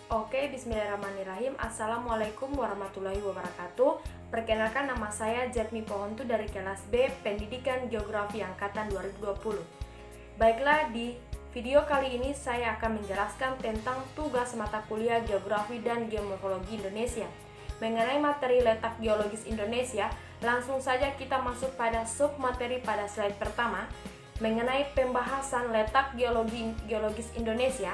Oke, bismillahirrahmanirrahim. Assalamualaikum warahmatullahi wabarakatuh. Perkenalkan, nama saya Jetmi Pohontu dari kelas B Pendidikan Geografi Angkatan 2020. Baiklah, di video kali ini saya akan menjelaskan tentang tugas mata kuliah Geografi dan Geomorfologi Indonesia. Mengenai materi letak geologis Indonesia, langsung saja kita masuk pada submateri pada slide pertama. Mengenai pembahasan letak geologis Indonesia,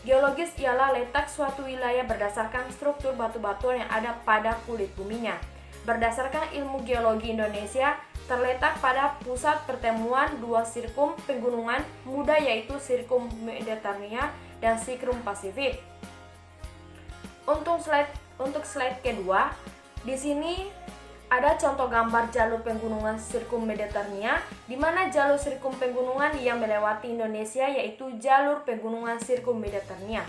geologis ialah letak suatu wilayah berdasarkan struktur batu-batuan yang ada pada kulit buminya. Berdasarkan ilmu geologi Indonesia, terletak pada pusat pertemuan dua sirkum pegunungan muda, yaitu sirkum Mediterania dan sirkum Pasifik. Untuk slide kedua, di sini ada contoh gambar jalur pegunungan sirkum Mediterania, di mana jalur sirkum pegunungan yang melewati Indonesia yaitu jalur pegunungan sirkum Mediterania.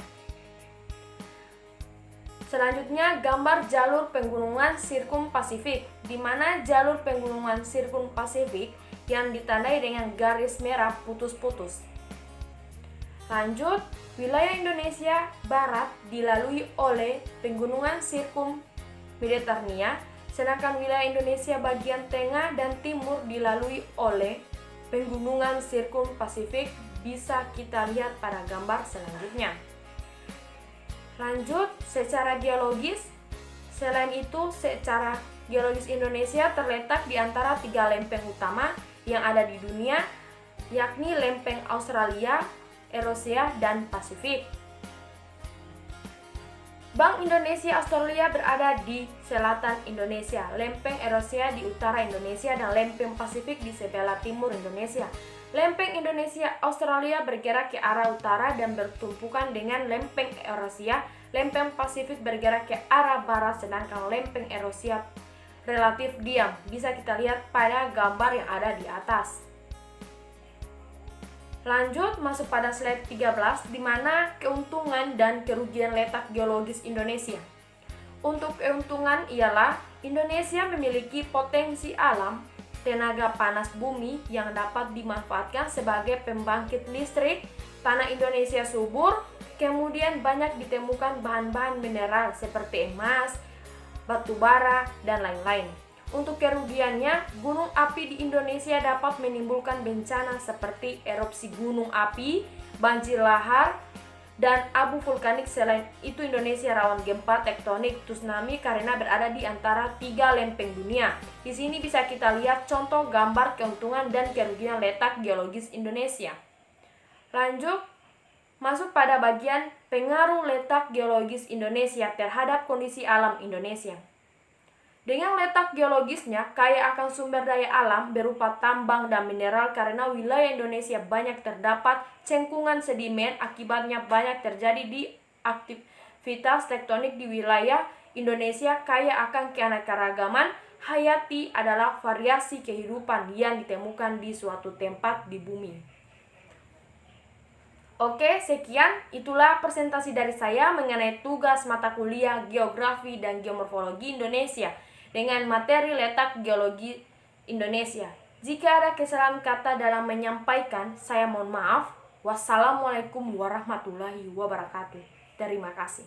Selanjutnya, gambar jalur pegunungan sirkum Pasifik, di mana jalur pegunungan sirkum Pasifik yang ditandai dengan garis merah putus-putus. Lanjut, wilayah Indonesia Barat dilalui oleh pegunungan sirkum Mediterania, sedangkan wilayah Indonesia bagian tengah dan timur dilalui oleh pegunungan sirkum Pasifik, bisa kita lihat pada gambar selanjutnya. Lanjut, secara geologis, selain itu secara geologis Indonesia terletak di antara tiga lempeng utama yang ada di dunia, yakni lempeng Australia, Eurasia, dan Pasifik. Bank Indonesia Australia berada di selatan Indonesia, lempeng Eurasia di utara Indonesia, dan lempeng Pasifik di sebelah timur Indonesia. Lempeng Indonesia Australia bergerak ke arah utara dan bertumpukan dengan lempeng Eurasia. Lempeng Pasifik bergerak ke arah barat, sedangkan lempeng Eurasia relatif diam. Bisa kita lihat pada gambar yang ada di atas. Lanjut, masuk pada slide 13, di mana keuntungan dan kerugian letak geologis Indonesia. Untuk keuntungan ialah Indonesia memiliki potensi alam, tenaga panas bumi yang dapat dimanfaatkan sebagai pembangkit listrik, tanah Indonesia subur, kemudian banyak ditemukan bahan-bahan mineral seperti emas, batu bara, dan lain-lain. Untuk kerugiannya, gunung api di Indonesia dapat menimbulkan bencana seperti erupsi gunung api, banjir lahar, dan abu vulkanik. Selain itu, Indonesia rawan gempa tektonik, tsunami karena berada di antara tiga lempeng dunia. Di sini bisa kita lihat contoh gambar keuntungan dan kerugian letak geologis Indonesia. Lanjut, masuk pada bagian pengaruh letak geologis Indonesia terhadap kondisi alam Indonesia. Dengan letak geologisnya kaya akan sumber daya alam berupa tambang dan mineral, karena wilayah Indonesia banyak terdapat cengkungan sedimen, akibatnya banyak terjadi di aktivitas tektonik di wilayah Indonesia. Kaya akan keanekaragaman hayati adalah variasi kehidupan yang ditemukan di suatu tempat di bumi. Oke, sekian, itulah presentasi dari saya mengenai tugas mata kuliah Geografi dan Geomorfologi Indonesia dengan materi letak geologi Indonesia. Jika ada kesalahan kata dalam menyampaikan, saya mohon maaf. Wassalamualaikum warahmatullahi wabarakatuh. Terima kasih.